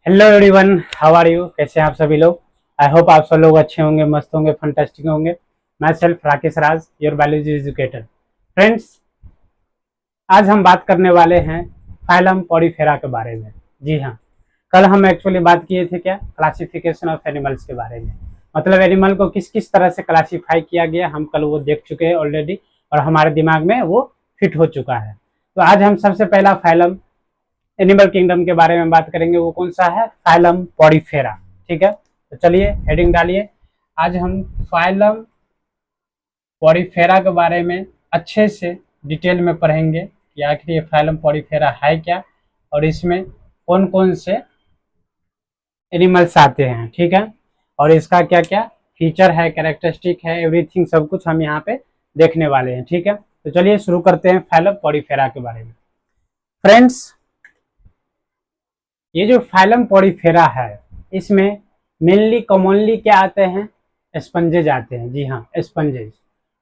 Hello everyone, how are you? कैसे हैं आप सभी लोग? आई होप आप सब लोग अच्छे होंगे, मस्त होंगे, फंटास्टिक होंगे। मैं self Rakesh Raj, your biology educator. Friends, आज हम बात करने वाले हैं फाइलम पॉलीफेरा के बारे में। जी हाँ, कल हम एक्चुअली बात किए थे क्या, क्लासिफिकेशन ऑफ एनिमल्स के बारे में। मतलब एनिमल को किस किस तरह से क्लासीफाई किया गया, हम कल वो देख चुके हैं ऑलरेडी और हमारे दिमाग में वो फिट हो चुका है। तो आज हम सबसे पहला फाइलम एनिमल किंगडम के बारे में बात करेंगे। वो कौन सा है? Phylum Porifera. ठीक है, तो चलिए हेडिंग डालिए। आज हम फाइलम पॉलीफेरा के बारे में अच्छे से डिटेल में पढ़ेंगे कि आखिर ये फाइलम पॉलीफेरा है क्या और इसमें कौन कौन से एनिमल्स आते हैं। ठीक है, और इसका क्या क्या फीचर है, कैरेक्टरिस्टिक है, एवरीथिंग सब कुछ हम यहाँ पे देखने वाले हैं। ठीक है, तो चलिए शुरू करते हैं फाइलम पॉलीफेरा के बारे में। फ्रेंड्स, ये जो फाइलम पॉलीफेरा है इसमें मेनली कॉमनली क्या आते हैं? स्पंजेज आते हैं। जी हाँ, स्पंजेज,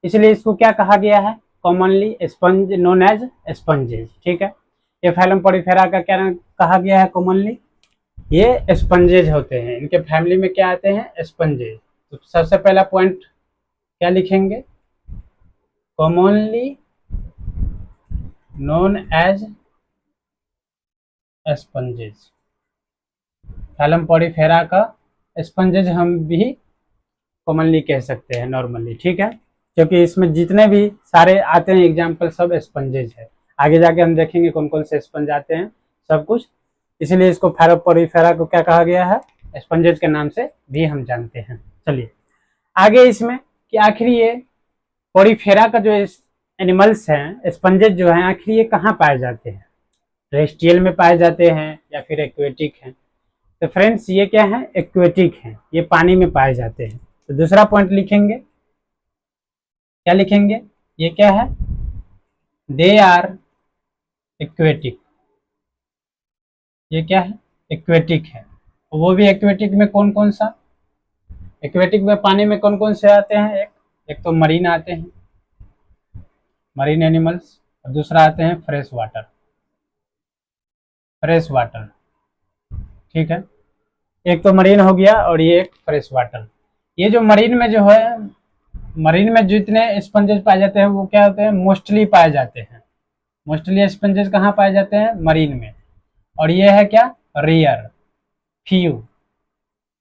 इसलिए इसको क्या कहा गया है? Commonly sponge, known as sponges. ठीक है, ये फाइलम पॉलीफेरा का क्या कहा गया है? कॉमनली ये स्पंजेज होते हैं। इनके फैमिली में क्या आते हैं? स्पंजेज। तो सबसे पहला पॉइंट क्या लिखेंगे? Commonly known as sponges. Phylum porifera का स्पंजेज हम भी कॉमनली कह सकते हैं नॉर्मली। ठीक है, क्योंकि इसमें जितने भी सारे आते हैं एग्जाम्पल सब स्पंजेज है। आगे जाके हम देखेंगे कौन कौन से स्पंज आते हैं सब कुछ, इसलिए इसको फाइलम पॉलीफेरा को क्या कहा गया है? स्पंजेज के नाम से भी हम जानते हैं। चलिए आगे इसमें कि आखिर ये पॉलीफेरा का जो एनिमल्स हैं, स्पंजेज जो हैं, आखिर ये कहाँ पाए जाते हैं? टेरेस्ट्रियल में पाए जाते हैं या फिर एक्वेटिक हैं? तो फ्रेंड्स, ये क्या है? एक्वेटिक है, ये पानी में पाए जाते हैं। तो दूसरा पॉइंट लिखेंगे, क्या लिखेंगे? ये क्या है? They are aquatic. ये क्या है? एक्वेटिक है। वो भी एक्वेटिक में कौन कौन सा? एक्वेटिक में पानी में कौन कौन से आते हैं? एक तो मरीन आते हैं, मरीन एनिमल्स, और दूसरा आते हैं फ्रेश वाटर। फ्रेश वाटर, ठीक है, एक तो मरीन हो गया और ये एक फ्रेश वाटर। ये जो मरीन में जो है, मरीन में जितने स्पंजेस पाए जाते हैं वो क्या होते हैं? मोस्टली पाए जाते हैं। मोस्टली स्पंजेस कहाँ पाए जाते हैं? मरीन में। और ये है क्या? Rare, few.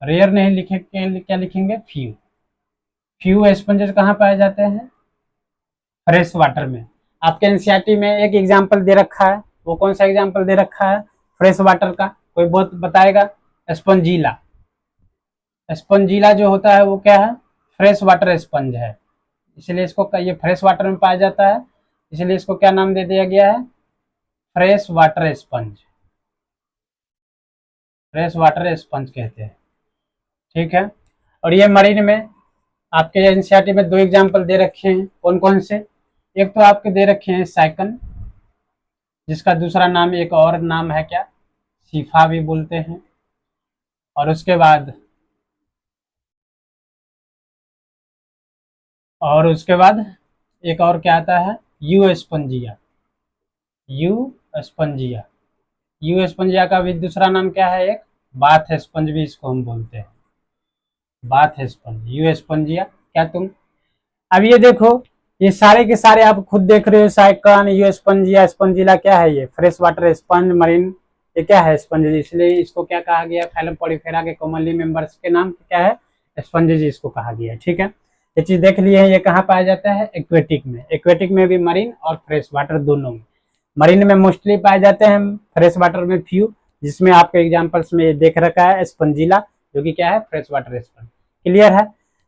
रेयर नहीं लिखेंगे, क्या लिखेंगे? फ्यू। फ्यू स्पंजेस कहाँ पाए जाते हैं? फ्रेश वाटर में। आपके एनसीईआरटी में एक एग्जाम्पल दे रखा है, वो कौन सा एग्जाम्पल दे रखा है फ्रेश वाटर का? कोई बहुत बताएगा? स्पंजीला। स्पंजीला जो होता है वो क्या है? फ्रेश वाटर स्पंज है, इसलिए इसको, ये फ्रेश वाटर में पाया जाता है, इसलिए इसको क्या नाम दे दिया गया है? Fresh water sponge. Fresh water sponge कहते हैं। ठीक है, और ये मरीन में आपके एनसीईआरटी में दो एग्जाम्पल दे रखे हैं, कौन कौन से? एक तो आपके दे रखे हैं साइकन, जिसका दूसरा नाम, एक और नाम है क्या? सीफा भी बोलते हैं। और उसके बाद एक और क्या आता है? You Spongia. You Spongia. You Spongia का भी दूसरा नाम क्या है? एक बाथ स्पंज भी इसको हम बोलते हैं, बाथ स्पंज, यू स्पंजिया। क्या तुम, अब ये देखो, ये सारे के सारे आप खुद देख रहे हो, साइकन, यू स्पंजिया, स्पंजिला, क्या है? ये फ्रेश वाटर स्पंज, मरीन, ये क्या है? स्पंजेज। इसलिए इसको क्या कहा गया? फाइलम पॉलीफेरा के कॉमनली मेंबर्स के नाम क्या है? स्पंजेज इसको कहा गया। ठीक है, ये चीज देख लिए हैं। ये कहाँ पाया जाता है? एक्वेटिक में। एक्वेटिक में भी मरीन और फ्रेश वाटर दोनों में। मरीन में मोस्टली पाए जाते हैं, फ्रेश वाटर में फ्यू, जिसमें आपके एग्जाम्पल्स में देख रखा है स्पंजिला, जो कि क्या है? Fresh water sponge. क्लियर है?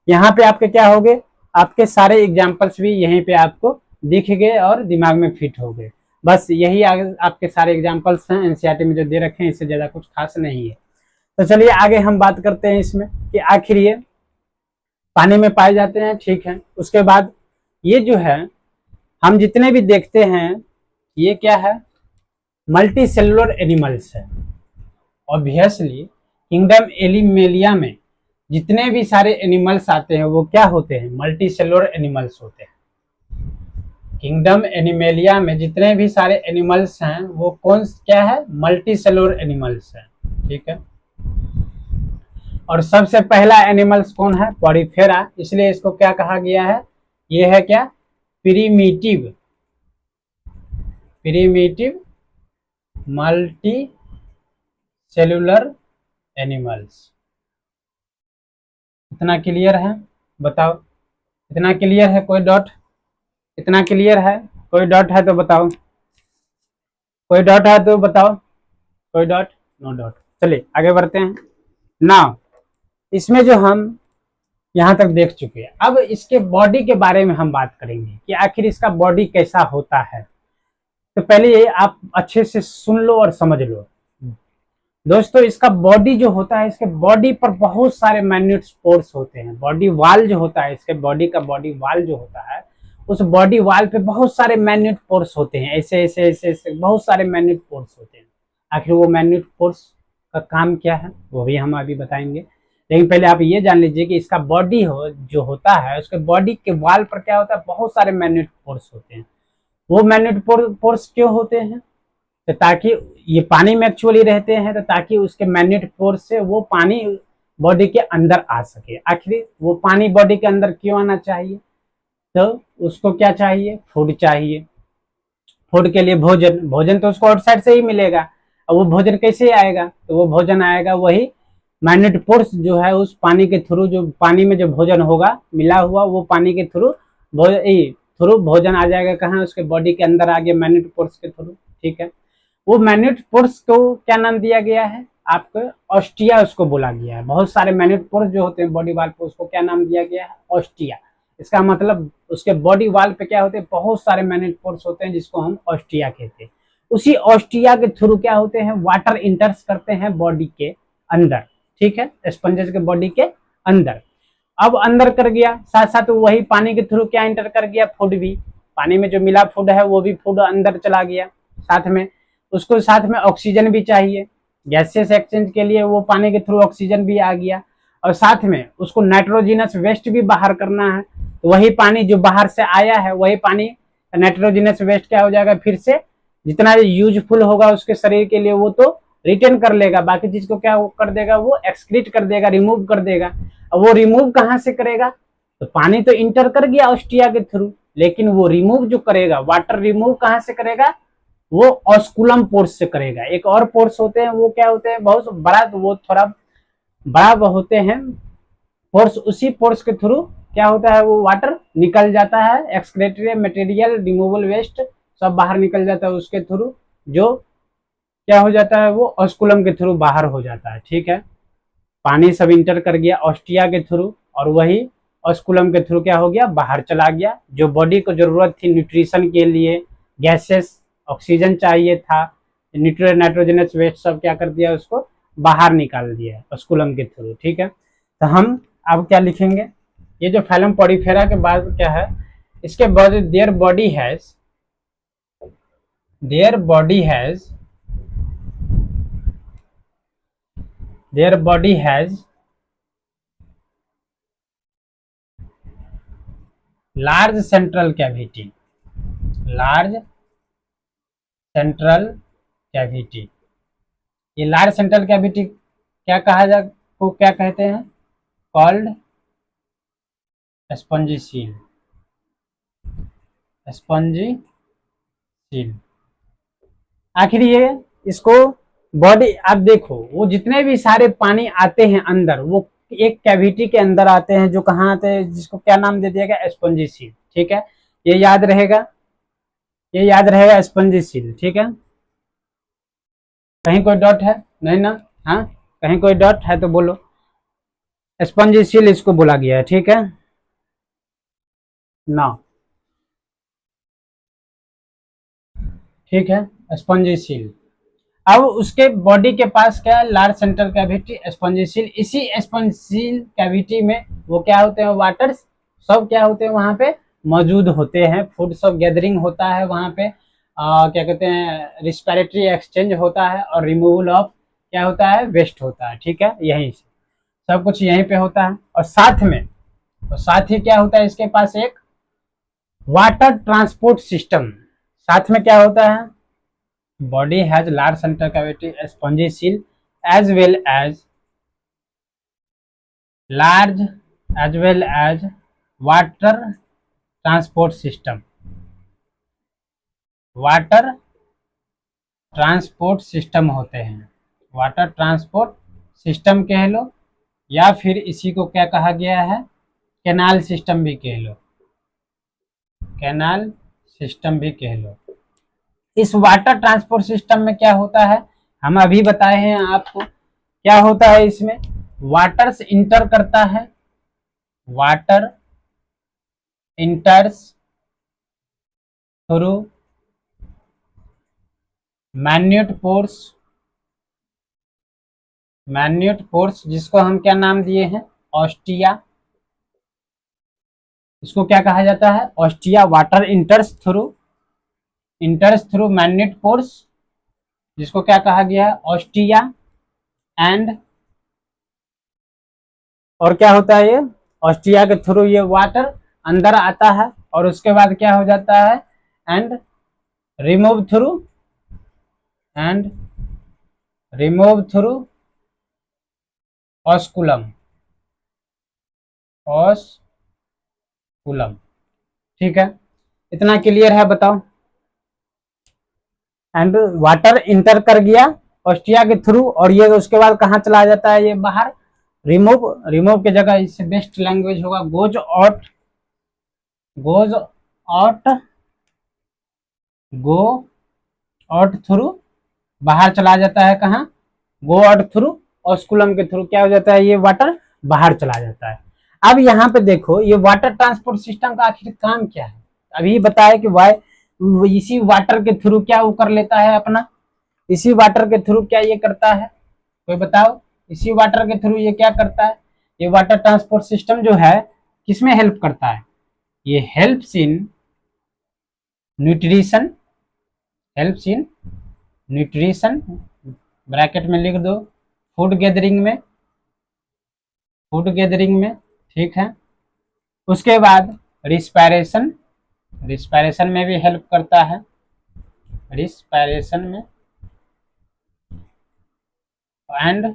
यहाँ पे आपके क्या हो गए? आपके सारे एग्जाम्पल्स भी यहीं पे आपको दिख गए और दिमाग में फिट हो गए। बस यही आपके सारे एग्जाम्पल्स हैं एनसीईआरटी में जो दे रखे हैं, इससे ज्यादा कुछ खास नहीं है। तो चलिए आगे हम बात करते हैं इसमें कि आखिर ये पानी में पाए जाते हैं। ठीक है, उसके बाद ये जो है हम जितने भी देखते हैं, ये क्या है? मल्टी सेलुलर एनिमल्स है। ऑब्वियसली किंगडम एनिमेलिया में जितने भी सारे एनिमल्स आते हैं वो क्या होते हैं? मल्टी सेलुलर एनिमल्स होते हैं। किंगडम एनिमेलिया में जितने भी सारे एनिमल्स हैं वो क्या है? मल्टी सेलुलर एनिमल्स हैं। ठीक है, और सबसे पहला एनिमल्स कौन है? पॉरीफेरा, इसलिए इसको क्या कहा गया है? ये है क्या? Primitive, primitive multi cellular animals. इतना क्लियर है? बताओ, इतना क्लियर है? कोई डाउट? इतना क्लियर है? कोई डाउट है तो बताओ, कोई डाउट है तो बताओ, कोई डाउट? No doubt. चलिए आगे बढ़ते हैं। नाउ इसमें जो हम यहाँ तक देख चुके हैं, अब इसके बॉडी के बारे में हम बात करेंगे कि आखिर इसका बॉडी कैसा होता है। तो पहले ये आप अच्छे से सुन लो और समझ लो दोस्तों। इसका बॉडी जो होता है, इसके बॉडी पर बहुत सारे माइन्यूट स्पोर्स होते हैं। बॉडी वाल जो होता है, इसके बॉडी का बॉडी वाल जो होता है, उस बॉडी वाल पे बहुत सारे माइन्यूट पोर्स होते हैं। ऐसे ऐसे ऐसे ऐसे बहुत सारे माइन्यूट पोर्स होते हैं। आखिर वो माइन्यूट पोर्स का काम क्या है वो भी हम अभी बताएंगे, लेकिन पहले आप ये जान लीजिए कि इसका बॉडी जो होता है, उसके बॉडी के वाल पर क्या होता है? बहुत सारे माइन्यूट पोर्स होते हैं। वो माइन्यूट पोर्स क्यों होते हैं? तो ताकि ये पानी में एक्चुअली रहते हैं, तो ताकि उसके मैग्नेट फोर्स से वो पानी बॉडी के अंदर आ सके। आखिर वो पानी बॉडी के अंदर क्यों आना चाहिए? तो उसको क्या चाहिए? फूड चाहिए। फूड के लिए भोजन, भोजन तो उसको आउटसाइड से ही मिलेगा। और वो भोजन कैसे आएगा? तो वो भोजन आएगा वही मैग्नेट फोर्स जो है उस पानी के थ्रू, जो पानी में जो भोजन होगा मिला हुआ, वो पानी के थ्रू भोजन आ जाएगा। कहाँ? उसके बॉडी के अंदर आ गया मैग्नेट फोर्स के थ्रू। ठीक है, वो मैग्नेट फोर्स को क्या नाम दिया गया है? आपको ऑस्टिया उसको बोला गया है। बहुत सारे मैग्नेट फोर्स जो होते हैं बॉडी वाल पे, उसको क्या नाम दिया गया है? ऑस्टिया। इसका मतलब उसके बॉडी वाल पे क्या होते हैं? बहुत सारे मैग्नेट फोर्स होते हैं, जिसको हम ऑस्टिया कहते हैं। उसी ऑस्टिया के थ्रू क्या होते हैं? वाटर इंटर्स करते हैं बॉडी के अंदर। ठीक है, स्पंजेस के बॉडी के अंदर। अब अंदर कर गया, साथ साथ वही पानी के थ्रू क्या इंटर कर गया? फूड भी। पानी में जो मिला फूड है वो भी फूड अंदर चला गया। साथ में उसको साथ में ऑक्सीजन भी चाहिए, गैसेस एक्सचेंज के लिए वो पानी के थ्रू ऑक्सीजन भी आ गया। और साथ में उसको नाइट्रोजिनस वेस्ट भी बाहर करना है, तो वही पानी जो बाहर से आया है, वही पानी नाइट्रोजिनस वेस्ट क्या हो जाएगा? फिर से जितना यूजफुल होगा उसके शरीर के लिए वो तो रिटर्न कर लेगा, बाकी चीज को क्या कर देगा? वो एक्सक्रीट कर देगा, रिमूव कर देगा। अब वो रिमूव कहाँ से करेगा? तो पानी तो इंटर कर गया ऑस्टिया के थ्रू, लेकिन वो रिमूव जो करेगा, वाटर रिमूव कहाँ से करेगा? वो ऑस्कुलम पोर्स से करेगा। एक और पोर्स होते हैं, वो क्या होते हैं? बहुत बड़ा, तो वो थोड़ा बड़ा होते हैं पोर्स। उसी पोर्स के थ्रू क्या होता है? वो वाटर निकल जाता है, एक्सक्रेटरी मटेरियल, रिमूवल वेस्ट सब बाहर निकल जाता है उसके थ्रू, जो क्या हो जाता है? वो ऑस्कुलम के थ्रू बाहर हो जाता है। ठीक है, पानी सब इंटर कर गया ऑस्टिया के थ्रू, और वही ऑस्कुलम के थ्रू क्या हो गया? बाहर चला गया। जो बॉडी को जरूरत थी न्यूट्रिशन के लिए, गैसेस ऑक्सीजन चाहिए था, नाइट्रोजनस वेस्ट सब क्या कर दिया? उसको बाहर निकाल दिया ऑस्कुलम के थ्रू। ठीक है, तो हम अब क्या लिखेंगे? ये जो फाइलम पॉरीफेरा के बाद क्या है? इसके body, their body has their body has their body has large central cavity, large central cavity. ये लार्ज सेंट्रल कैविटी क्या कहा जा को क्या कहते हैं? Called spongy seal, spongy seal. आखिर ये इसको बॉडी, आप देखो वो जितने भी सारे पानी आते हैं अंदर, वो एक कैविटी के अंदर आते हैं, जो कहाँ आते हैं? जिसको क्या नाम दे दिया गया? Spongy seal. ठीक है, ये याद रहेगा, ये याद रहेगा, स्पंजी सील। ठीक है, कहीं कोई डॉट है? नहीं ना? हाँ, कहीं कोई डॉट है तो बोलो। स्पंजी सील इसको बोला गया है। ठीक है ना? ठीक है, स्पंजी सील। अब उसके बॉडी के पास क्या है? Large central cavity, spongy seal. इसी स्पंजी सील कैविटी में वो क्या होते हैं? वाटर सब क्या होते हैं वहां पे? मौजूद होते हैं। फूड सब गैदरिंग होता है वहां पे, क्या कहते हैं? रिस्पिरेटरी एक्सचेंज होता है, और रिमूवल ऑफ क्या होता है? वेस्ट होता है। ठीक है, यहीं से सब कुछ यहीं पे होता है। और साथ में, और साथ ही क्या होता है? इसके पास एक वाटर ट्रांसपोर्ट सिस्टम। साथ में क्या होता है? body has large central cavity, a spongy seal, as well as large as well as water transport system, water transport system होते हैं, वाटर ट्रांसपोर्ट सिस्टम कह लो, या फिर इसी को क्या कहा गया है, कैनाल सिस्टम भी कह लो, कैनाल सिस्टम भी कह लो। इस वाटर ट्रांसपोर्ट सिस्टम में क्या होता है, हम अभी बताए हैं आपको, क्या होता है इसमें, वाटर से इंटर करता है, water enters through minute pores, जिसको हम क्या नाम दिए हैं, ऑस्टिया, इसको क्या कहा जाता है, ostia. Water enters through minute pores, जिसको क्या कहा गया है, ऑस्टिया। एंड और क्या होता है, ये ऑस्टिया के थ्रू ये वाटर अंदर आता है, और उसके बाद क्या हो जाता है, एंड रिमूव थ्रू ऑस्कुलम, ठीक है, इतना क्लियर है, बताओ। एंड वाटर इंटर कर गया ऑस्टिया के थ्रू, और ये उसके बाद कहाँ चला जाता है, ये बाहर, रिमूव की जगह इससे बेस्ट लैंग्वेज होगा गोज आउट थ्रू, बाहर चला जाता है, कहाँ, गो आउट थ्रू ऑस्कुलम के थ्रू क्या हो जाता है, ये वाटर बाहर चला जाता है। अब यहाँ पे देखो, ये वाटर ट्रांसपोर्ट सिस्टम का आखिर काम क्या है, अभी बताया कि इसी वाटर के थ्रू क्या वो कर लेता है अपना, इसी वाटर के थ्रू क्या ये करता है, कोई बताओ, इसी वाटर के थ्रू ये क्या करता है, ये वाटर ट्रांसपोर्ट सिस्टम जो है किसमें हेल्प करता है, ये हेल्प्स इन न्यूट्रिशन, ब्रैकेट में लिख दो, फूड गैदरिंग में, ठीक है। उसके बाद रिस्पायरेशन में भी हेल्प करता है, रिस्पायरेशन में, एंड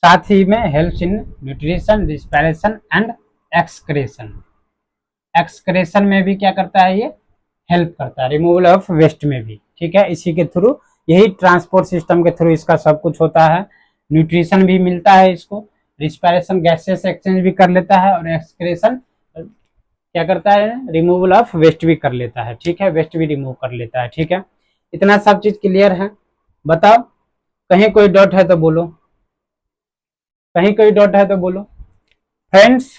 साथ ही में helps in nutrition, respiration and excretion में भी क्या करता है, ये हेल्प करता है, रिमूवल ऑफ वेस्ट में भी, ठीक है। इसी के थ्रू, यही ट्रांसपोर्ट सिस्टम के थ्रू इसका सब कुछ होता है, न्यूट्रिशन भी मिलता है इसको, रिस्पायरेशन गैसेस एक्सचेंज भी कर लेता है, और एक्सक्रेशन क्या करता है, रिमूवल ऑफ वेस्ट भी कर लेता है, ठीक है, वेस्ट भी रिमूव कर लेता है, ठीक है। इतना सब चीज क्लियर है, बताओ, कहीं कोई डाउट है तो बोलो, फ्रेंड्स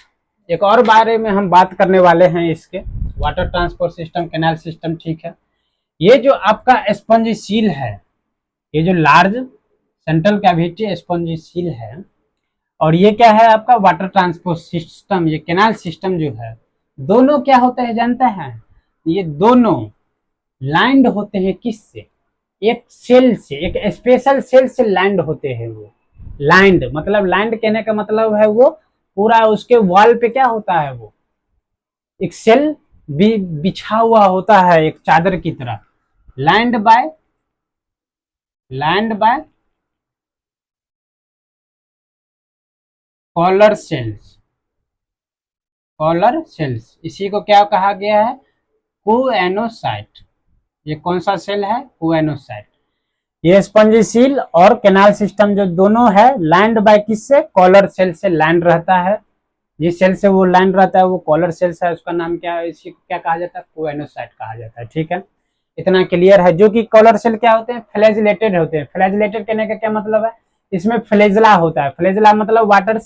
एक और बारे में हम बात करने वाले हैं इसके, water transport system, canal system, ठीक है। ये जो आपका स्पंज सील है, ये जो large central cavity sponge seal है, और ये क्या है आपका वाटर ट्रांसपोर्ट सिस्टम, ये कैनाल सिस्टम जो है, दोनों क्या होते हैं जानते हैं, ये दोनों लैंड होते हैं किससे, एक सेल से, एक स्पेशल सेल से लैंड होते हैं। वो लैंड मतलब, लैंड कहने का मतलब है वो पूरा उसके वॉल पे क्या होता है, वो एक सेल भी बिछा हुआ होता है एक चादर की तरह, लैंड बाय कॉलर सेल्स, इसी को क्या कहा गया है, कोएनोसाइट। ये कौन सा सेल है, कोएनोसाइट। ये स्पंजी सील और कैनाल सिस्टम जो दोनों है, लैंड बाय किससे, कॉलर सेल से लैंड रहता है, जिस सेल से वो लैंड रहता है वो कॉलर सेल्स है, उसका नाम क्या है, इसी को क्या कहा जाता है, कोएनोसाइट कहा जाता है, ठीक है। इतना क्लियर है। जो कि कॉलर सेल क्या होते हैं, फ्लैजिलेटेड होते हैं। फ्लैजिलेटेड कहने का क्या मतलब है, इसमें फ्लैजला होता है। फ्लैजला मतलब वाटर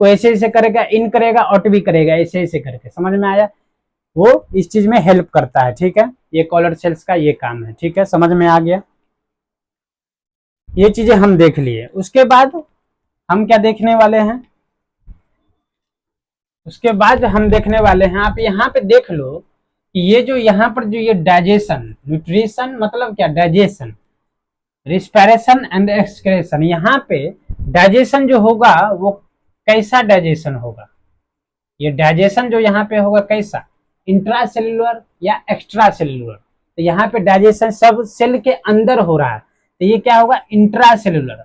को ऐसे ऐसे करेगा, इन करेगा, आउट भी करेगा, ऐसे ऐसे करके, समझ में आया, वो इस चीज में हेल्प करता है, ठीक है। ये कॉलर सेल्स का ये काम है, ठीक है, समझ में आ गया। ये चीजें हम देख लिए। उसके बाद हम क्या देखने वाले हैं, उसके बाद हम देखने वाले हैं, आप यहाँ पे देख लो कि ये जो यहाँ पर जो ये डाइजेशन, न्यूट्रिशन मतलब क्या, डाइजेशन, रिस्पायरेशन एंड एक्सक्रेशन, यहाँ पे डाइजेशन जो होगा वो कैसा डाइजेशन होगा, ये डाइजेशन जो यहाँ पे होगा कैसा, इंट्रासेल्युलर या एक्स्ट्रा सेल्युलर। तो यहाँ पे डाइजेशन सब सेल के अंदर हो रहा है, तो ये क्या होगा, इंट्रासेल्युलर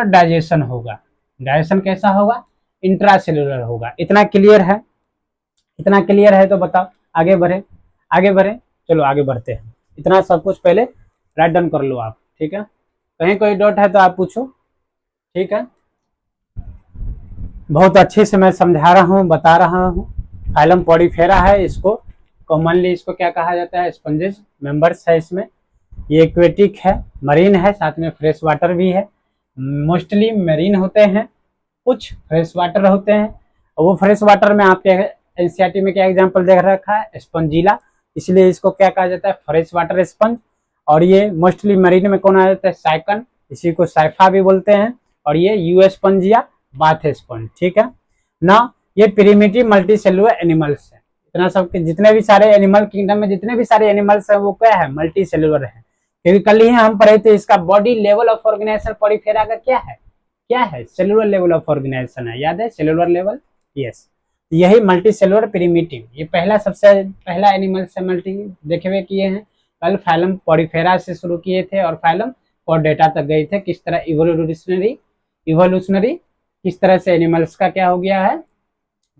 डाइजेशन होगा। डाइजेशन कैसा होगा, इंट्रासेलुलर होगा। इतना क्लियर है, इतना क्लियर है तो बताओ आगे बढ़े, आगे बढ़े, चलो आगे बढ़ते हैं। इतना सब कुछ पहले राइट डाउन कर लो आप, ठीक है। कहीं कोई डाउट है तो आप पूछो, ठीक है। बहुत अच्छे से मैं समझा रहा हूँ, बता रहा हूँ। फाइलम पॉडीफेरा है, इसको कॉमनली इसको क्या कहा जाता है, स्पंजेस मेंबर्स है इसमें। ये एक्वेटिक है, मरीन है, साथ में फ्रेश वाटर भी है। मोस्टली मरीन होते हैं, कुछ फ्रेश वाटर होते हैं। और वो फ्रेश वाटर में आपके एनसीईआरटी में क्या एग्जांपल देख रखा है, स्पंजीला, इसलिए इसको क्या कहा जाता है, फ्रेश वाटर स्पंज। और ये मोस्टली मरीन में कौन आ जाता है, साइकन, इसी को साइफा भी बोलते हैं। और ये यूएस्पंजिया बाथ स्पंज, ठीक है ना। ये प्रिमिटिव मल्टी सेलुलर एनिमल्स है। इतना सब जितने भी सारे एनिमल किंगडम में जितने भी सारे एनिमल्स है वो क्या है, मल्टी सेलुलर है। क्योंकि कल ही हम पढ़े थे इसका body level of organization Porifera का क्या है, क्या है, सेलुलर लेवल ऑफ ऑर्गेनाइजेशन है, याद है, सेलुलर लेवल, यस। यही मल्टी सेलुलर प्रिमिटिव, ये पहला सबसे पहला एनिमल से मल्टी देखे हुए किए हैं। कल फाइलम पॉलीफेरा से शुरू किए थे और फाइलम कॉर्डेटा तक गए थे, किस तरह इवोल्यूशनरी किस तरह से एनिमल्स का क्या हो गया है,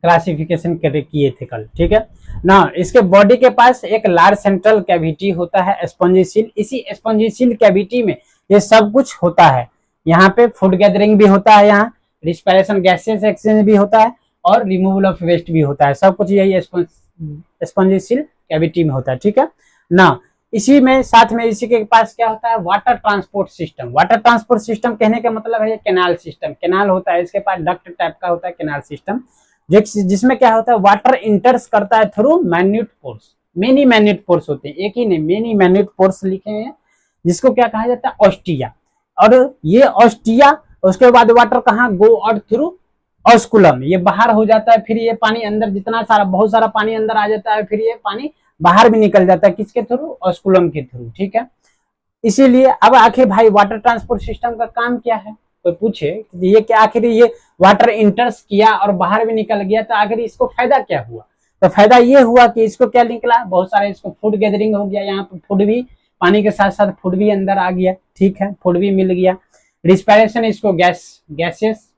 क्लासिफिकेशन किए थे कल, ठीक है ना। इसके बॉडी के पास एक लार्ज सेंट्रल कैविटी होता है, स्पंजिसिल। इसी स्पंजिसिल कैविटी में ये सब कुछ होता है। यहाँ पे फूड गैदरिंग भी होता है, यहाँ रिस्पिरेशन गैसेस एक्सचेंज भी होता है और रिमूवल ऑफ वेस्ट भी होता है। सब कुछ यही स्पंजिसिल कैविटी में होता है, ठीक है ना। इसी में साथ में इसी के पास क्या होता है, water transport system. Water transport system कहने का मतलब है कैनाल सिस्टम, कैनाल होता है इसके पास, डक्ट टाइप का होता है कैनाल सिस्टम, जिसमें क्या होता है, वाटर इंटर्स करता है through minute pores. Many मैन्यूट pores होते हैं, एक ही नहीं, मेनी मैन्यूट पोर्स लिखे हैं, जिसको क्या कहा जाता है, ऑस्टिया। और ये ऑस्टिया, उसके बाद वाटर कहाँ गो आउट थ्रू ऑस्कुलम, ये बाहर हो जाता है, फिर ये पानी अंदर, जितना सारा बहुत सारा पानी अंदर आ जाता है, फिर ये पानी बाहर भी निकल जाता है, किसके थ्रू, ऑस्कुलम के थ्रू, ठीक है। इसीलिए अब आखिर भाई वाटर ट्रांसपोर्ट सिस्टम का काम क्या है, कोई पूछे ये क्या, आखिर ये वाटर इंटर्स किया और बाहर भी निकल गया, तो आखिर इसको फायदा क्या हुआ, तो फायदा ये हुआ कि इसको क्या निकला, बहुत सारे इसको फूड गैदरिंग हो गया, यहाँ पे फूड भी, पानी के साथ साथ फूड भी अंदर आ गया, ठीक है, फूड भी मिल गया। रिस्पिरेशन, इसको गैसेस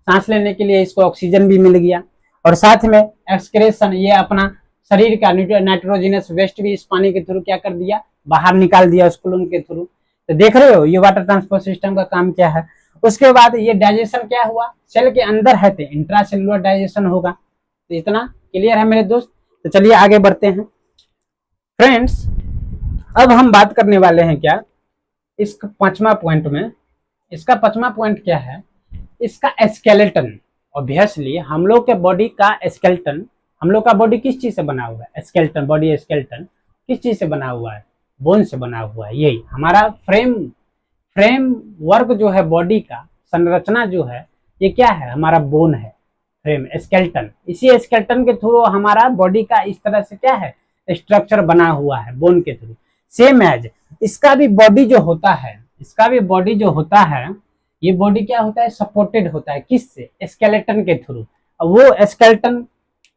सांस लेने के लिए इसको ऑक्सीजन भी मिल गया। और साथ में एक्सक्रेशन, ये अपना शरीर का नाइट्रोजनस वेस्ट भी इस पानी के थ्रू क्या कर दिया, बाहर निकाल दिया ऑस्कुलम के थ्रू। तो देख रहे हो ये वाटर ट्रांसपोर्ट सिस्टम का काम क्या है। उसके बाद ये डाइजेशन क्या हुआ, सेल के अंदर है तो इंट्रासेलुलर डाइजेशन होगा। तो इतना क्लियर है मेरे दोस्त। तो चलिए आगे बढ़ते हैं फ्रेंड्स। अब हम बात करने वाले हैं क्या, इसका पांचवा पॉइंट में, इसका पांचवा पॉइंट क्या है, इसका स्केलेटन। ऑब्वियसली हम लोग के बॉडी का स्केलेटन, हम लोग का बॉडी किस चीज से बना हुआ है, स्केलेटन, बॉडी स्केलेटन किस चीज से बना हुआ है, बोन से बना हुआ है। यही हमारा फ्रेम वर्क जो है, बॉडी का संरचना जो है, ये क्या है, हमारा बोन है, फ्रेम स्केलेटन। इसी स्केलेटन के थ्रू हमारा बॉडी का इस तरह से क्या है, स्ट्रक्चर बना हुआ है, बोन के थ्रू। सेम एज इसका भी बॉडी जो होता है, इसका भी बॉडी जो होता है, ये बॉडी क्या होता है, सपोर्टेड होता है किससे, स्केलेटन के थ्रू। वो स्केलेटन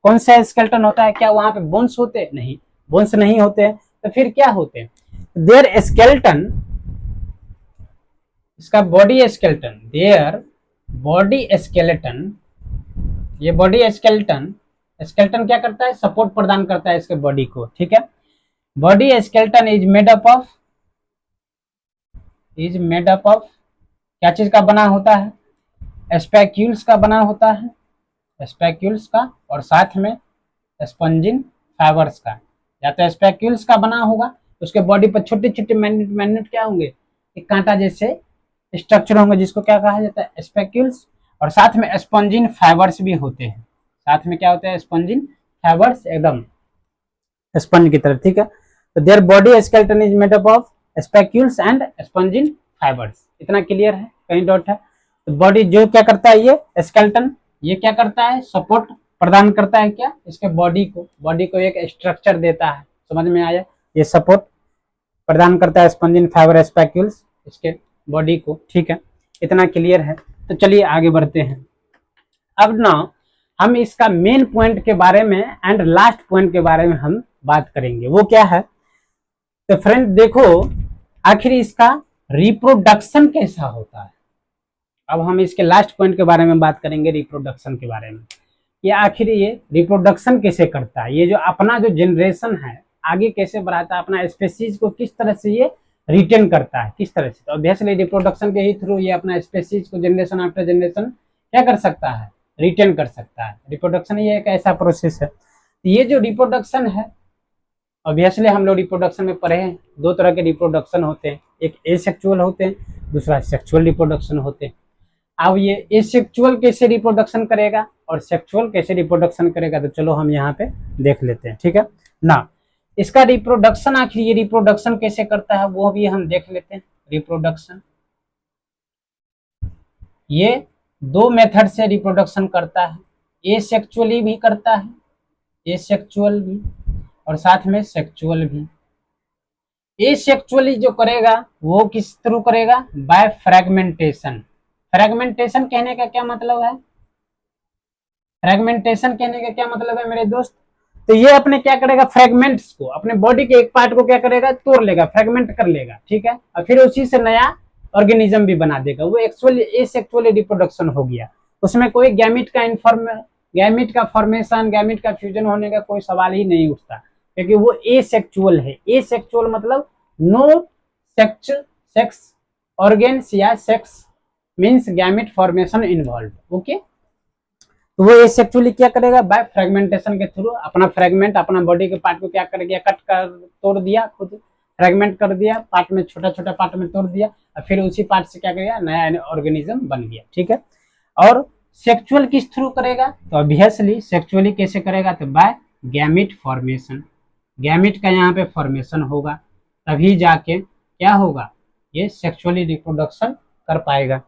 कौन सा स्केलेटन होता है, क्या वहां पे बोन्स होते, नहीं, बोन्स नहीं होते, तो फिर क्या होते हैं, देयर स्केलेटन, इसका body skeleton, there body skeleton, ये बॉडी स्केलेटन, स्केलेटन क्या करता है, सपोर्ट प्रदान करता है इसके बॉडी को, ठीक है। Body skeleton is made up of क्या चीज का बना होता है, स्पैक्यूल्स का बना होता है, स्पैक्यूल्स का, और साथ में स्पंजिन फाइबर्स का। या तो स्पैक्यूल्स का बना होगा, उसके बॉडी पर छोटे छोटे मैग्नेट क्या होंगे, एक कांटा जैसे स्ट्रक्चर होंगे, जिसको क्या कहा जाता है, स्पैक्यूल्स। और साथ में स्पंजिन फाइबर्स भी होते हैं, साथ में क्या होते हैं, स्पंजिन फाइबर्स, एकदम स्पंज की तरह, ठीक है। तो their body skeleton is made up of spicules and spongin fibres. इतना क्लियर है, कहीं डाउट है। तो बॉडी जो क्या करता है, ये स्केलेटन, ये क्या करता है, सपोर्ट प्रदान करता है क्या, इसके बॉडी को एक स्ट्रक्चर देता है, समझ में आया, ये सपोर्ट प्रदान करता है स्पंजिन फाइबर स्पैक्यूल्स इसके बॉडी को, ठीक है। इतना क्लियर है। तो चलिए आगे बढ़ते हैं। अब ना हम इसका मेन पॉइंट के बारे में एंड लास्ट पॉइंट के बारे में हम बात करेंगे, वो क्या है। तो फ्रेंड देखो, आखिर इसका रिप्रोडक्शन कैसा होता है, अब हम इसके लास्ट पॉइंट के बारे में बात करेंगे, रिप्रोडक्शन के बारे में, कि आखिर ये रिप्रोडक्शन कैसे करता है, ये जो अपना जो जनरेशन है आगे कैसे बढ़ाता है, अपना स्पेसीज को किस तरह से ये रिटेन करता है, किस तरह से। तो ऑब्वियसली रिप्रोडक्शन के ही थ्रू ये अपना स्पेसीज को जनरेशन आफ्टर जनरेशन क्या कर सकता है, रिटेन कर सकता है। रिप्रोडक्शन ये एक ऐसा प्रोसेस है। ये जो रिप्रोडक्शन है, ऑब्वियसली हम लोग रिप्रोडक्शन में पढ़े हैं, दो तरह के रिप्रोडक्शन होते हैं, एक एसेक्सुअल होते हैं, दूसरा सेक्सुअल रिप्रोडक्शन होते हैं। अब ये एसेक्सुअल कैसे रिप्रोडक्शन करेगा और सेक्सुअल कैसे रिप्रोडक्शन करेगा, तो चलो हम यहाँ पे देख लेते हैं, ठीक है ना। इसका रिप्रोडक्शन, आखिर ये रिप्रोडक्शन कैसे करता है वो भी हम देख लेते हैं। रिप्रोडक्शन ये दो मेथड से रिप्रोडक्शन करता है, एसेक्सुअली भी करता है, एसेक्सुअल भी, और साथ में सेक्सुअल भी। एसेक्सुअली जो करेगा वो किस थ्रू करेगा, बाय फ्रेगमेंटेशन। फ्रेगमेंटेशन कहने का क्या मतलब है, फ्रेगमेंटेशन कहने का क्या मतलब है मेरे दोस्त, तो ये अपने क्या करेगा, फ्रेगमेंट्स को, अपने बॉडी के एक पार्ट को क्या करेगा, तोड़ लेगा, फ्रेगमेंट कर लेगा, ठीक है, और फिर उसी से नया ऑर्गेनिज्म भी बना देगा। वो एक्चुअली एसेक्सुअल रिप्रोडक्शन हो गया, उसमें कोई गैमिट का फॉर्मेशन, गैमिट का फ्यूजन होने का कोई सवाल ही नहीं उठता, क्योंकि वो एसेक्सुअल है। एसेक्सुअल मतलब नो सेक्स ऑर्गेन्स या sex means gamete formation involve, okay. तो वो एसेक्सुअली क्या करेगा, बाय फ्रेगमेंटेशन के थ्रू अपना फ्रेगमेंट, अपना बॉडी के पार्ट को क्या कर गया, कट कर तोड़ दिया, खुद फ्रेगमेंट कर दिया, पार्ट में छोटा छोटा पार्ट में तोड़ दिया, और फिर उसी पार्ट से क्या करेगा, नया ऑर्गेनिज्म बन गया, ठीक है। और सेक्सुअल किस थ्रू करेगा, तो ऑब्वियसली सेक्सुअली कैसे करेगा, तो बाय गैमिट फॉर्मेशन। गैमिट का यहाँ पे फॉर्मेशन होगा, तभी जाके क्या होगा, ये सेक्सुअली रिप्रोडक्शन कर पाएगा।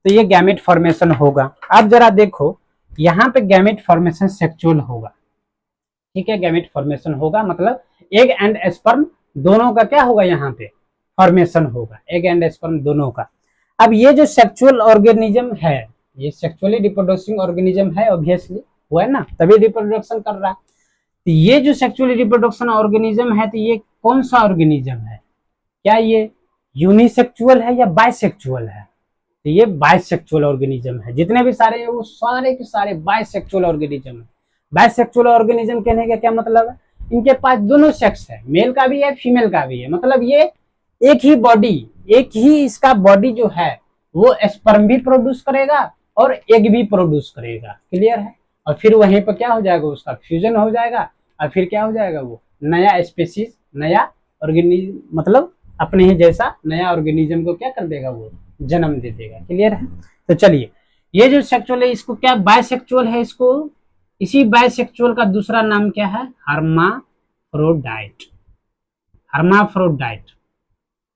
तो ये गैमिट फॉर्मेशन होगा। अब जरा देखो यहाँ पे गैमिट फॉर्मेशन सेक्सुअल होगा, ठीक है, गैमिट फॉर्मेशन होगा मतलब एग एंड स्पर्म दोनों का क्या होगा, यहाँ पे फॉर्मेशन होगा, एग एंड स्पर्म दोनों का। अब ये जो सेक्सुअल ऑर्गेनिज्म है, ये सेक्सुअली रिप्रोड्यूसिंग ऑर्गेनिज्म है, ऑब्वियसली वो है ना, तभी रिप्रोडक्शन कर रहा है। तो ये जो सेक्सुअली रिप्रोडक्शन ऑर्गेनिज्म है, तो ये कौन सा ऑर्गेनिज्म है, क्या ये यूनिसेक्सुअल है या बाइसेक्सुअल है, तो ये बाइसेक्सुअल ऑर्गेनिज्म है। जितने भी सारे हैं वो सारे के सारे बाइसेक्सुअल ऑर्गेनिज्म है। बाइसेक्सुअल ऑर्गेनिज्म कहने का क्या मतलब है, इनके पास दोनों सेक्स है, मेल का भी है फीमेल का भी है, मतलब ये एक ही बॉडी, एक ही इसका बॉडी जो है वो स्पर्म भी प्रोड्यूस करेगा और एग भी प्रोड्यूस करेगा, क्लियर है। और फिर वहीं पर क्या हो जाएगा, उसका फ्यूजन हो जाएगा, और फिर क्या हो जाएगा, वो नया स्पेसीज, नया ऑर्गेनिज्म, मतलब अपने ही जैसा नया ऑर्गेनिज्म को क्या कर देगा, वो जन्म दे देगा, क्लियर है। तो चलिए, ये जो सेक्सुअल है इसको क्या बाइसेक्सुअल है, इसको इसी बाइसेक्सुअल का दूसरा नाम क्या है, हर्माफ्रोडाइट। हर्माफ्रोडाइट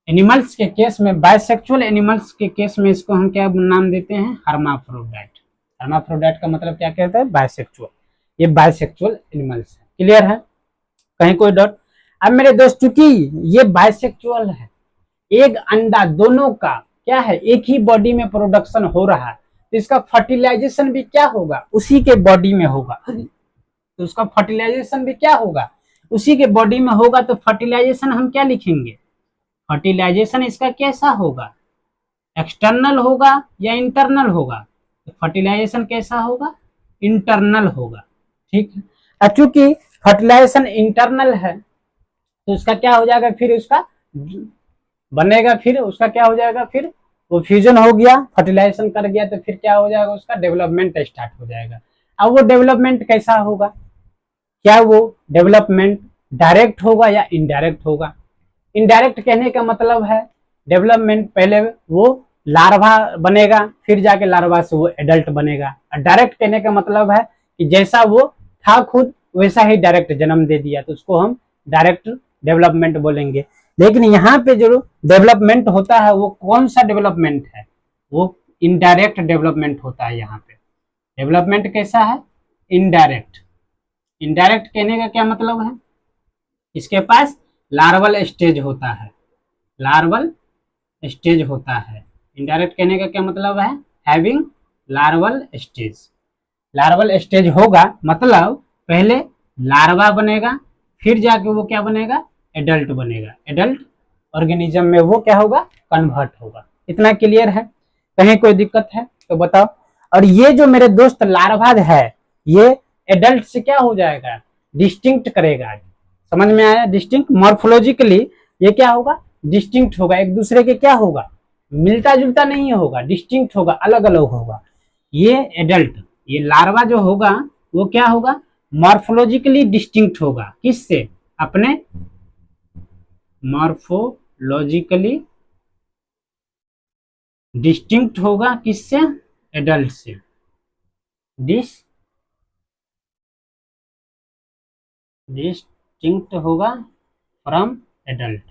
एनिमल्स के केस में, बाइसेक्सुअल एनिमल्स के केस में इसको हम क्या नाम देते हैं, हर्माफ्रोडाइट। हर्माफ्रोडाइट का मतलब क्या कहता है, बाइसेक्सुअल। ये बाइसेक्सुअल एनिमल्स है, क्लियर है, कहीं कोई डाउट। अब मेरे दोस्त चूंकि ये बाइसेक्सुअल है, एक अंडा दोनों का क्या है, एक ही बॉडी में प्रोडक्शन हो रहा है, तो इसका फर्टिलाइजेशन भी क्या होगा, उसी के बॉडी में होगा, तो उसका फर्टिलाइजेशन भी क्या होगा, उसी के बॉडी में होगा। तो फर्टिलाइजेशन हम क्या लिखेंगे, फर्टिलाइजेशन इसका कैसा होगा, एक्सटर्नल होगा या इंटरनल होगा, तो फर्टिलाइजेशन कैसा होगा, इंटरनल होगा, ठीक है। चूंकि फर्टिलाइजेशन इंटरनल है तो उसका क्या हो जाएगा, फिर उसका बनेगा, फिर उसका क्या हो जाएगा, फिर वो फ्यूजन हो गया, फर्टिलाइजेशन कर गया, तो फिर क्या हो जाएगा, उसका डेवलपमेंट स्टार्ट हो जाएगा। अब वो डेवलपमेंट कैसा होगा, क्या वो डेवलपमेंट डायरेक्ट होगा या इनडायरेक्ट होगा। इनडायरेक्ट कहने का मतलब है डेवलपमेंट पहले वो लार्वा बनेगा, फिर जाके लार्वा से वो एडल्ट बनेगा। और डायरेक्ट कहने का मतलब है कि जैसा वो था खुद वैसा ही डायरेक्ट जन्म दे दिया, तो उसको हम डायरेक्ट डेवलपमेंट बोलेंगे। लेकिन यहाँ पे जो डेवलपमेंट होता है वो कौन सा डेवलपमेंट है, वो इनडायरेक्ट डेवलपमेंट होता है। यहाँ पे डेवलपमेंट कैसा है, इनडायरेक्ट। इनडायरेक्ट कहने का क्या मतलब है, इसके पास लार्वल स्टेज होता है, लार्वल स्टेज होता है। इनडायरेक्ट कहने का क्या मतलब है, having larval stage. Larval stage होगा मतलब पहले लार्वा बनेगा, फिर जाके वो क्या बनेगा, एडल्ट बनेगा, एडल्ट ऑर्गेनिज्म में वो क्या होगा, कन्वर्ट होगा। इतना क्लियर है। कहीं कोई दिक्कत है तो बताओ। और ये जो मेरे दोस्त लार्वा है, ये एडल्ट से क्या हो जाएगा, डिस्टिंक्ट करेगा। समझ में आया? डिस्टिंक्ट मॉर्फोलॉजिकली ये क्या होगा, डिस्टिंक्ट होगा, एक दूसरे के क्या होगा, मिलता जुलता नहीं होगा, डिस्टिंक्ट होगा, अलग अलग होगा। ये एडल्ट, ये लार्वा जो होगा वो क्या होगा, मॉर्फोलॉजिकली डिस्टिंक्ट होगा। किससे? अपने मॉर्फोलॉजिकली डिस्टिंक्ट होगा, किससे? एडल्ट से। डिस्टिंक्ट होगा फ्रॉम एडल्ट।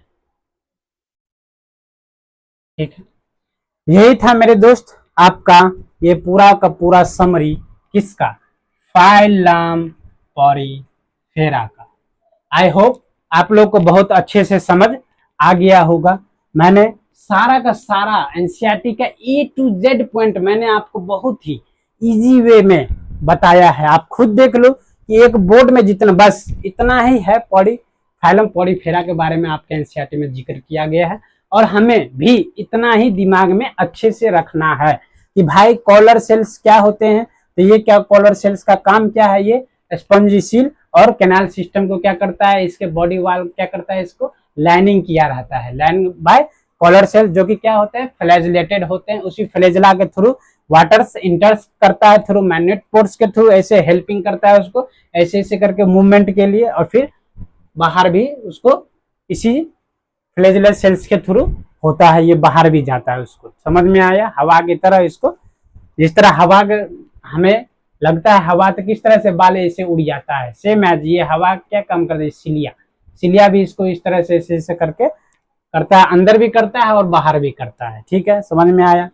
ठीक है, यही था मेरे दोस्त आपका ये पूरा का पूरा समरी किसका, फाइलम पॉरीफेरा का। आई होप आप लोग को बहुत अच्छे से समझ आ गया होगा। मैंने सारा का सारा एनसीईआरटी का ए टू जेड पॉइंट मैंने आपको बहुत ही इजी वे में बताया है। आप खुद देख लो कि एक बोर्ड में जितना, बस इतना ही है, फाइलम पॉरीफेरा के बारे में आपके एनसीईआरटी में जिक्र किया गया है। और हमें भी इतना ही दिमाग में अच्छे से रखना है कि भाई कॉलर सेल्स क्या होते हैं। तो ये क्या, कॉलर सेल्स का काम क्या है, ये स्पंजिसील और कैनाल सिस्टम को क्या करता है, इसके बॉडी वाल क्या करता है, इसको लाइनिंग किया रहता है, लाइन बाय कॉलर सेल, जो कि क्या होते हैं, फ्लैजिलेटेड होते हैं। उसी फ्लैजिला के थ्रू वाटर्स इंटर्स करता है, थ्रू मैग्नेट पोर्स के थ्रू ऐसे हेल्पिंग करता है उसको, ऐसे ऐसे करके मूवमेंट के लिए, और फिर बाहर भी उसको इसी फ्लैजिलर सेल्स के थ्रू होता है, ये बाहर भी जाता है उसको। समझ में आया? हवा की तरह इसको, जिस तरह हवा हमें लगता है हवा तो किस तरह से बाले ऐसे उड़ जाता है, सेम एज ये हवा क्या काम करती है, सिलिया भी इसको इस तरह से ऐसे करके करता है, अंदर भी करता है और बाहर भी करता है। ठीक है, समझ में आया?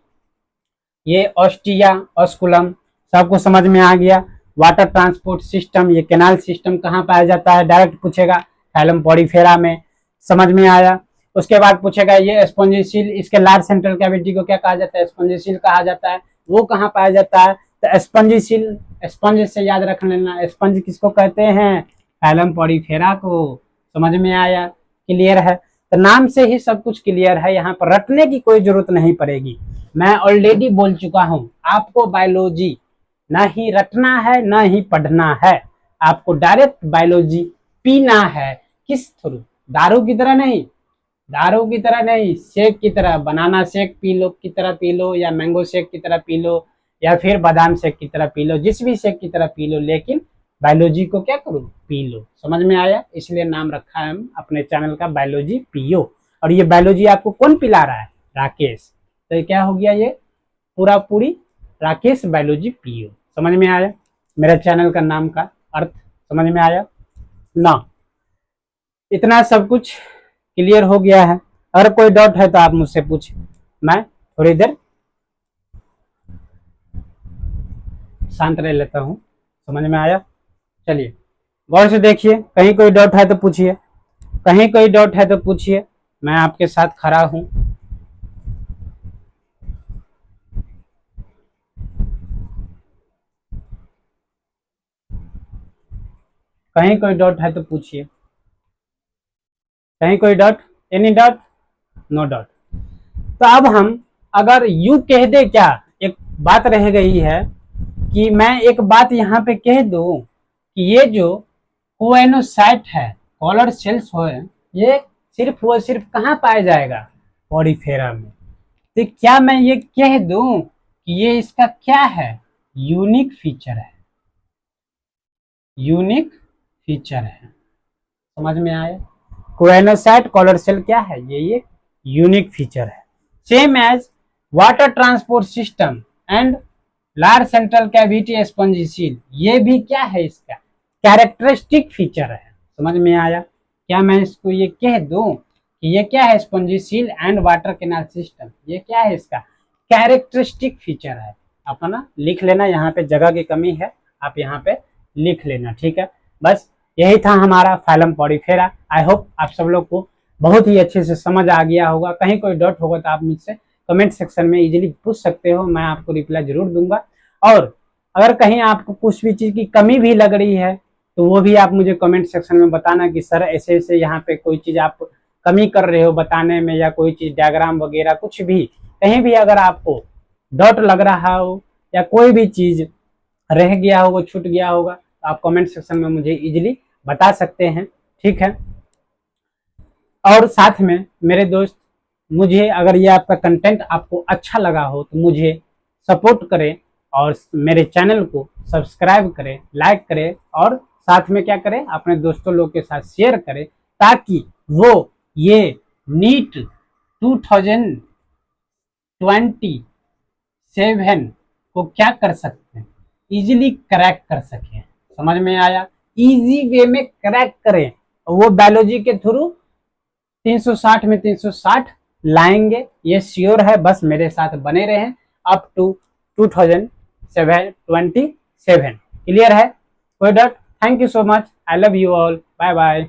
ये ऑस्टिया ऑस्कुलम सबको समझ में आ गया। वाटर ट्रांसपोर्ट सिस्टम, ये कैनाल सिस्टम कहाँ पाया जाता है, डायरेक्ट पूछेगा, फाइलम पॉरीफेरा में। समझ में आया? उसके बाद पूछेगा ये स्पॉन्जिसील, इसके लार्ज सेंट्रल कैविटी को क्या कहा जाता है, स्पॉन्जिसील कहा जाता है, वो कहाँ पाया जाता है। तो स्पंजिसील, स्पंज से याद रख लेना, स्पंज किसको कहते हैं, फाइलम पॉरीफेरा को। समझ में आया? क्लियर है? तो नाम से ही सब कुछ क्लियर है, यहाँ पर रटने की कोई जरूरत नहीं पड़ेगी। मैं ऑलरेडी बोल चुका हूँ, आपको बायोलॉजी ना ही रटना है ना ही पढ़ना है, आपको डायरेक्ट बायोलॉजी पीना है। किस थ्रू, दारू की तरह नहीं, दारू की तरह नहीं, शेक की तरह, बनाना शेक पी लो की तरह पी लो, या मैंगो शेक की तरह पी लो, या फिर बादाम शेक की तरह पी लो, जिस भी शेक की तरह पी लो, लेकिन बायोलॉजी को क्या करो, पी लो। समझ में आया? इसलिए नाम रखा है हम अपने चैनल का, बायोलॉजी पियो। और ये बायोलॉजी आपको कौन पिला रहा है, राकेश। तो ये क्या हो गया, ये पूरा पूरी राकेश बायोलॉजी पियो। समझ में आया मेरा चैनल का नाम का अर्थ? समझ में आया ना? इतना सब कुछ क्लियर हो गया है। अगर कोई डाउट है तो आप मुझसे पूछे, मैं थोड़ी देर शांत रह लेता हूँ। समझ में आया? चलिए गौर से देखिए, कहीं कोई डाउट है तो पूछिए, कहीं कोई डाउट है तो पूछिए, मैं आपके साथ खड़ा हूं। कहीं कोई डाउट है तो पूछिए, कहीं कोई doubt, any doubt, no doubt. तो अब हम अगर यू कह दे, क्या एक बात रह गई है कि मैं एक बात यहाँ पे कह दूं कि ये जो कोएनोसाइट है, कॉलर सेल्स हो, ये सिर्फ वो सिर्फ कहाँ पाया जाएगा, पॉरीफेरा में। तो क्या मैं ये कह दूं कि ये इसका क्या है, यूनिक फीचर है, यूनिक फीचर है। समझ में आया? कोएनोसाइट कॉलर सेल क्या है, ये यूनिक फीचर है। Same as water transport system and large central cavity spongocoel, ये भी क्या है, इसका कैरेक्टरिस्टिक फीचर है। समझ में आया? क्या मैं इसको ये कह दूं कि ये क्या है, स्पंजिसील एंड वाटर कैनाल सिस्टम, ये क्या है, इसका कैरेक्टरिस्टिक फीचर है। अपना लिख लेना, यहाँ पे जगह की कमी है, आप यहाँ पे लिख लेना। ठीक है, बस यही था हमारा फाइलम पॉरीफेरा। आई होप आप सब लोग को बहुत ही अच्छे से समझ आ गया होगा। कहीं कोई डाउट होगा तो आप मुझसे कमेंट सेक्शन में इजीली पूछ सकते हो, मैं आपको रिप्लाई जरूर दूंगा। और अगर कहीं आपको कुछ भी चीज़ की कमी भी लग रही है तो वो भी आप मुझे कमेंट सेक्शन में बताना कि सर ऐसे ऐसे यहाँ पे कोई चीज़ आप कमी कर रहे हो बताने में, या कोई चीज़ डायग्राम वगैरह कुछ भी, कहीं भी अगर आपको डॉट लग रहा हो या कोई भी चीज रह गया होगा, छूट गया होगा, तो आप कमेंट सेक्शन में मुझे इजीली बता सकते हैं, ठीक है। और साथ में मेरे दोस्त, मुझे अगर ये आपका कंटेंट आपको अच्छा लगा हो तो मुझे सपोर्ट करें और मेरे चैनल को सब्सक्राइब करें, लाइक करें और साथ में क्या करें, अपने दोस्तों लोग के साथ शेयर करें, ताकि वो ये नीट 2027 को क्या कर सकते हैं, इजीली क्रैक कर सकें। समझ में आया? इजी वे में क्रैक करें, वो बायोलॉजी के थ्रू 360 में 360 लाएंगे, ये श्योर है। बस मेरे साथ बने रहें अप टू 2027। क्लियर है? कोई doubt? Thank you so much, I love you all, bye bye.